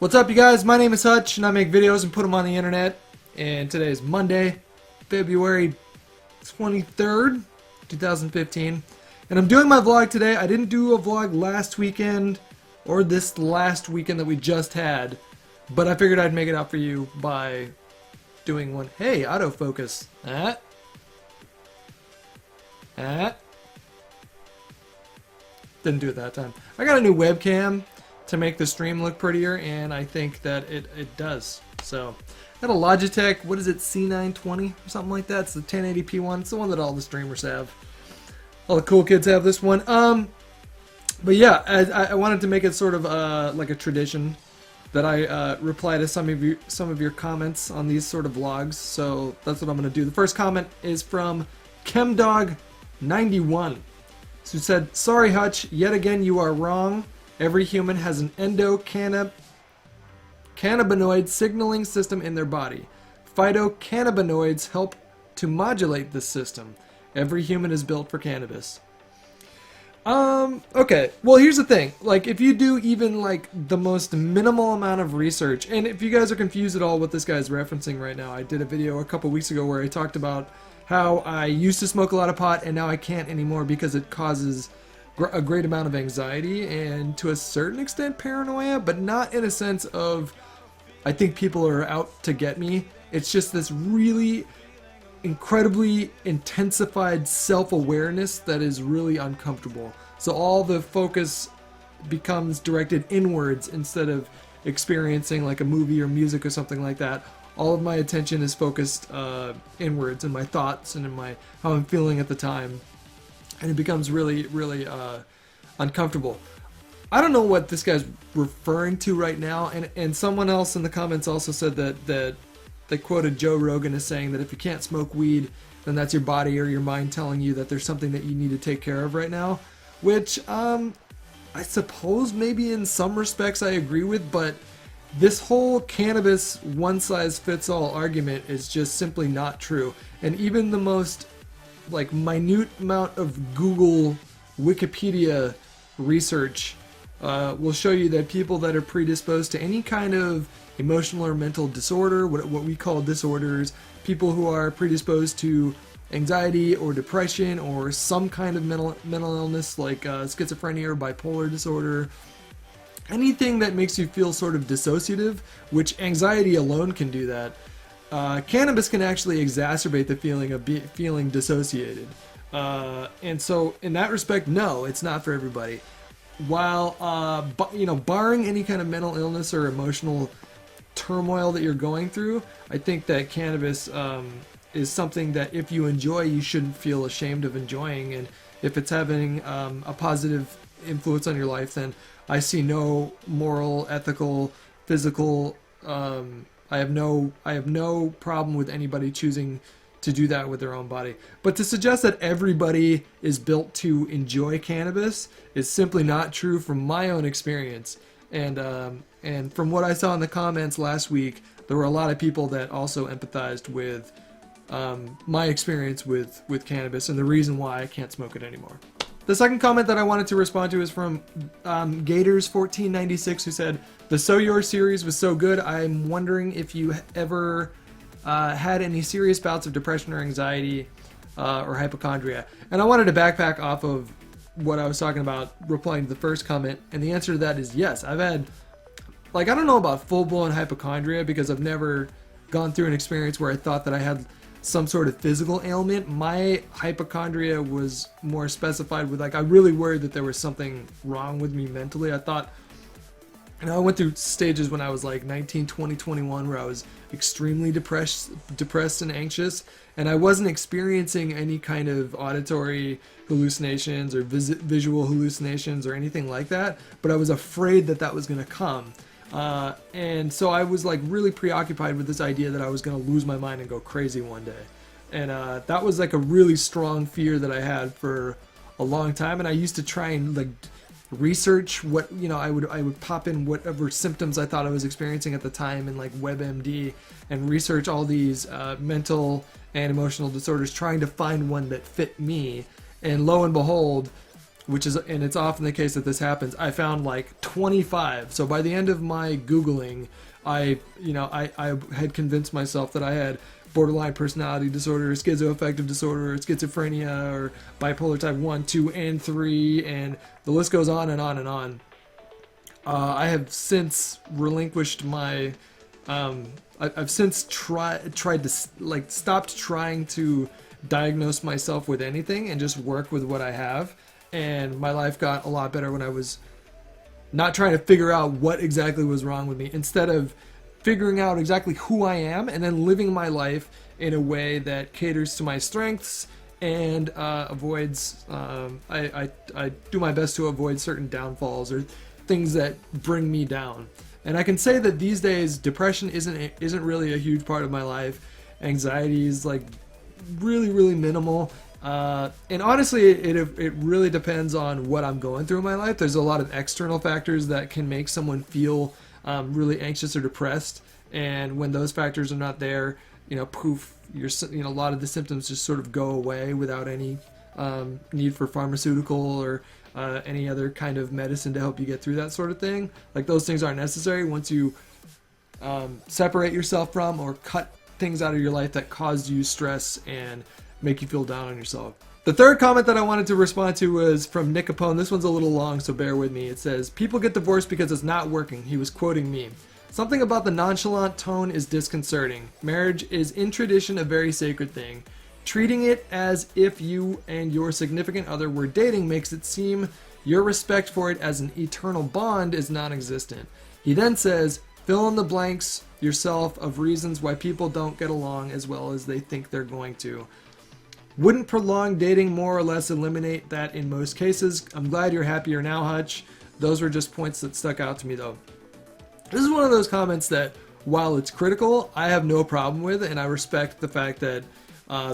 What's up, you guys? My name is Hutch, and I make videos and put them on the internet. And today is Monday, February 23rd, 2015. And I'm doing my vlog today. I didn't do a vlog last weekend or this last weekend that we just had, but I figured I'd make it up for you by doing one. Hey, autofocus. Didn't do it that time. I got a new webcam to make the stream look prettier, and I think that it does. So, I got a Logitech, what is it, C920 or something like that. It's the 1080p one. It's the one that all the streamers have. All the cool kids have this one. But yeah, I wanted to make it sort of like a tradition that I reply to some of your comments on these sort of vlogs. So that's what I'm gonna do. The first comment is from Chemdog91, who said, "Sorry Hutch, yet again you are wrong. Every human has an endocannabinoid signaling system in their body. Phytocannabinoids help to modulate this system. Every human is built for cannabis." Okay. Well, here's the thing. Like, if you do even, like, the most minimal amount of research, and if you guys are confused at all what this guy's referencing right now, I did a video a couple weeks ago where I talked about how I used to smoke a lot of pot and now I can't anymore because it causes a great amount of anxiety and to a certain extent paranoia, but not in a sense of I think people are out to get me. It's just this really incredibly intensified self-awareness that is really uncomfortable. So all the focus becomes directed inwards instead of experiencing like a movie or music or something like that. All of my attention is focused inwards in my thoughts and in how I'm feeling at the time. And it becomes really, really uncomfortable. I don't know what this guy's referring to right now, and someone else in the comments also said that they quoted Joe Rogan as saying that if you can't smoke weed, then that's your body or your mind telling you that there's something that you need to take care of right now, which I suppose maybe in some respects I agree with, but this whole cannabis one-size-fits-all argument is just simply not true. And even the most like minute amount of Google Wikipedia research will show you that people that are predisposed to any kind of emotional or mental disorder, what we call disorders, people who are predisposed to anxiety or depression or some kind of mental illness like schizophrenia or bipolar disorder, anything that makes you feel sort of dissociative, which anxiety alone can do that. Cannabis can actually exacerbate the feeling of feeling dissociated. And so in that respect, no, it's not for everybody. While, barring any kind of mental illness or emotional turmoil that you're going through, I think that cannabis is something that if you enjoy, you shouldn't feel ashamed of enjoying. And if it's having a positive influence on your life, then I see no moral, ethical, physical, I have no problem with anybody choosing to do that with their own body. But to suggest that everybody is built to enjoy cannabis is simply not true from my own experience. And from what I saw in the comments last week, there were a lot of people that also empathized with my experience with cannabis and the reason why I can't smoke it anymore. The second comment that I wanted to respond to is from Gators1496, who said, "The So Your series was so good. I'm wondering if you ever had any serious bouts of depression or anxiety or hypochondria." And I wanted to backpack off of what I was talking about replying to the first comment, and the answer to that is yes. I've had, like, I don't know about full-blown hypochondria because I've never gone through an experience where I thought that I had some sort of physical ailment. My hypochondria was more specified with, like, I really worried that there was something wrong with me mentally. I thought, I went through stages when I was like 19, 20, 21 where I was extremely depressed and anxious, and I wasn't experiencing any kind of auditory hallucinations or visual hallucinations or anything like that, but I was afraid that that was going to come. And so I was like really preoccupied with this idea that I was going to lose my mind and go crazy one day. And that was like a really strong fear that I had for a long time. And I used to try and like research what, I would pop in whatever symptoms I thought I was experiencing at the time in like WebMD and research all these mental and emotional disorders, trying to find one that fit me. And lo and behold, and it's often the case that this happens, I found like 25. So by the end of my Googling, I had convinced myself that I had borderline personality disorder, schizoaffective disorder, schizophrenia, or bipolar type 1, 2, and 3, and the list goes on and on and on. I have since relinquished my, I've since tried to, like, stopped trying to diagnose myself with anything and just work with what I have. And my life got a lot better when I was not trying to figure out what exactly was wrong with me, instead of figuring out exactly who I am and then living my life in a way that caters to my strengths and avoids, I do my best to avoid certain downfalls or things that bring me down. And I can say that these days, depression isn't really a huge part of my life. Anxiety is like really minimal. And honestly, it really depends on what I'm going through in my life. There's a lot of external factors that can make someone feel really anxious or depressed, and when those factors are not there, poof, a lot of the symptoms just sort of go away without any need for pharmaceutical or any other kind of medicine to help you get through that sort of thing. Like, those things aren't necessary once you separate yourself from or cut things out of your life that cause you stress and make you feel down on yourself. The third comment that I wanted to respond to was from Nick Capone. This one's a little long, so bear with me. It says, "People get divorced because it's not working." He was quoting me. "Something about the nonchalant tone is disconcerting. Marriage is in tradition a very sacred thing. Treating it as if you and your significant other were dating makes it seem your respect for it as an eternal bond is non-existent." He then says, "Fill in the blanks yourself of reasons why people don't get along as well as they think they're going to. Wouldn't prolonged dating more or less eliminate that in most cases? I'm glad you're happier now, Hutch." Those were just points that stuck out to me, though. This is one of those comments that, while it's critical, I have no problem with, and I respect the fact that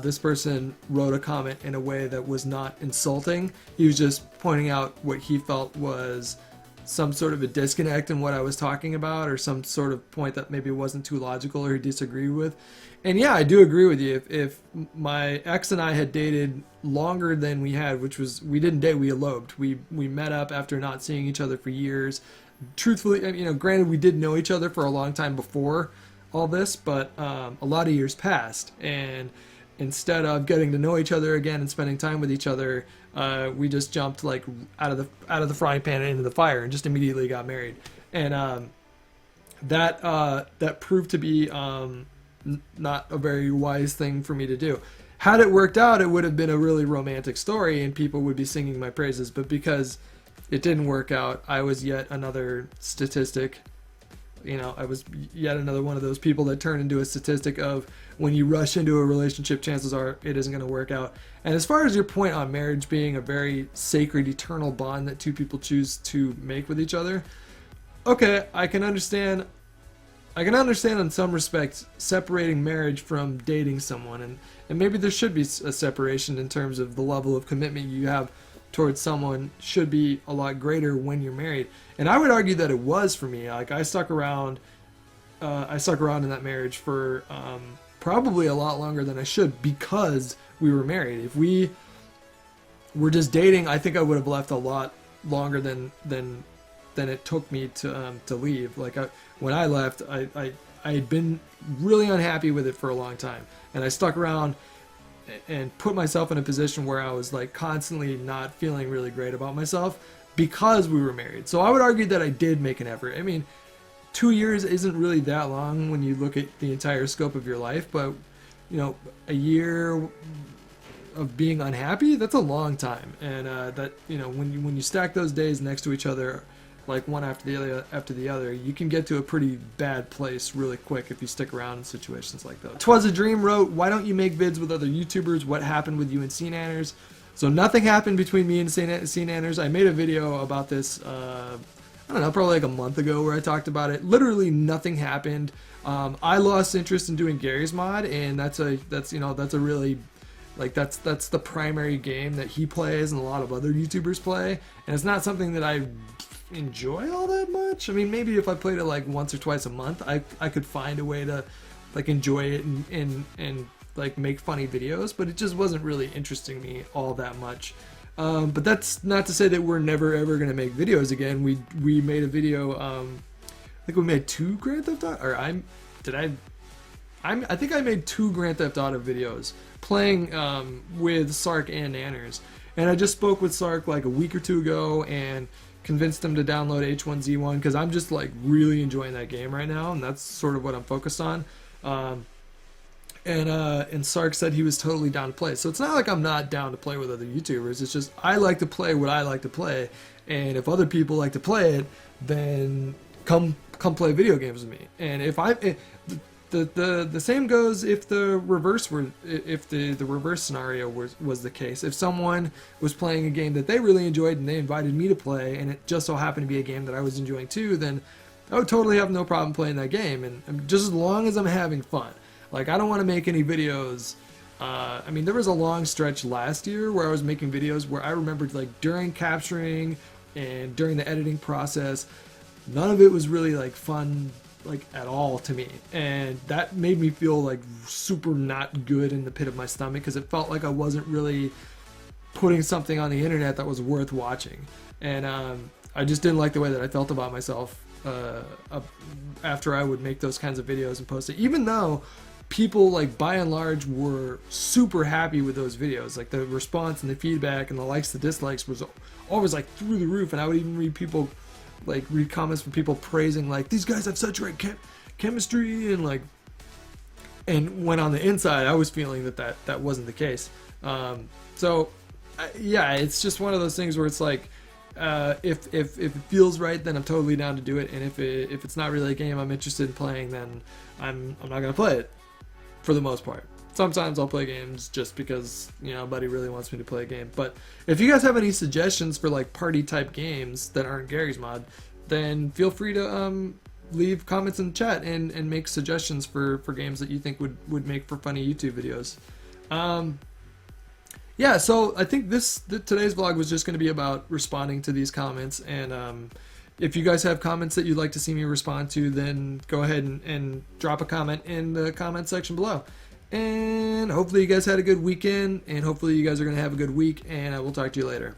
this person wrote a comment in a way that was not insulting. He was just pointing out what he felt was some sort of a disconnect in what I was talking about, or some sort of point that maybe wasn't too logical or he disagreed with. And yeah, I do agree with you. If my ex and I had dated longer than we had, which was, we didn't date, we eloped. We met up after not seeing each other for years. Truthfully, granted, we did know each other for a long time before all this, but a lot of years passed, and instead of getting to know each other again and spending time with each other, we just jumped like out of the frying pan and into the fire and just immediately got married. And that proved to be not a very wise thing for me to do. Had it worked out, it would have been a really romantic story and people would be singing my praises. But because it didn't work out, I was yet another statistic. I was yet another one of those people that turn into a statistic of, when you rush into a relationship, chances are it isn't going to work out. And as far as your point on marriage being a very sacred, eternal bond that two people choose to make with each other, okay, I can understand in some respects separating marriage from dating someone, and maybe there should be a separation in terms of the level of commitment you have towards someone should be a lot greater when you're married. And I would argue that it was for me. Like, I stuck around in that marriage for probably a lot longer than I should because we were married. If we were just dating, I think I would have left a lot longer than it took me to leave. Like, when I left, I had been really unhappy with it for a long time, and I stuck around and put myself in a position where I was like constantly not feeling really great about myself because we were married. So I would argue that I did make an effort. I mean, 2 years isn't really that long when you look at the entire scope of your life, but a year of being unhappy, that's a long time. And that when you stack those days next to each other, like one after the other, you can get to a pretty bad place really quick if you stick around in situations like that. Twas a Dream wrote, "Why don't you make vids with other YouTubers? What happened with you and Sea Nanners?" So nothing happened between me and Sea Nanners. I made a video about this, I don't know, probably like a month ago, where I talked about it. Literally nothing happened. I lost interest in doing Gary's mod, and that's a really, like, that's the primary game that he plays and a lot of other YouTubers play, and it's not something that I enjoy all that much. I mean, maybe if I played it like once or twice a month, I could find a way to like enjoy it and like make funny videos, but it just wasn't really interesting me all that much. But that's not to say that we're never ever gonna make videos again. We made a video. I think we made 2 Grand Theft Auto. Or I think I made 2 Grand Theft Auto videos playing with Sark and Nanners. And I just spoke with Sark like a week or 2 ago and convinced him to download H1Z1 because I'm just like really enjoying that game right now, and that's sort of what I'm focused on. And Sark said he was totally down to play. So it's not like I'm not down to play with other YouTubers. It's just I like to play what I like to play, and if other people like to play it, then come play video games with me. And if the same goes if the reverse scenario was the case. If someone was playing a game that they really enjoyed and they invited me to play, and it just so happened to be a game that I was enjoying too, then I would totally have no problem playing that game, and just as long as I'm having fun. Like, I don't want to make any videos. I mean, there was a long stretch last year where I was making videos where I remembered, like, during capturing and during the editing process, none of it was really like fun, like, at all to me, and that made me feel like super not good in the pit of my stomach because it felt like I wasn't really putting something on the internet that was worth watching, and I just didn't like the way that I felt about myself after I would make those kinds of videos and post it, even though people, like, by and large were super happy with those videos. Like, the response and the feedback and the likes, the dislikes was always like through the roof, and I would even read comments from people praising, like, these guys have such great chemistry, and like, and when on the inside I was feeling that wasn't the case. Yeah, it's just one of those things where it's like, if it feels right, then I'm totally down to do it, and if it's not really a game I'm interested in playing, then I'm not gonna play it for the most part. Sometimes I'll play games just because, you know, a buddy really wants me to play a game. But if you guys have any suggestions for like party type games that aren't Gary's Mod, then feel free to leave comments in the chat and make suggestions for games that you think would make for funny YouTube videos. Yeah, so I think today's vlog was just going to be about responding to these comments, and if you guys have comments that you'd like to see me respond to, then go ahead and drop a comment in the comment section below. And hopefully you guys had a good weekend, and hopefully you guys are going to have a good week, and I will talk to you later.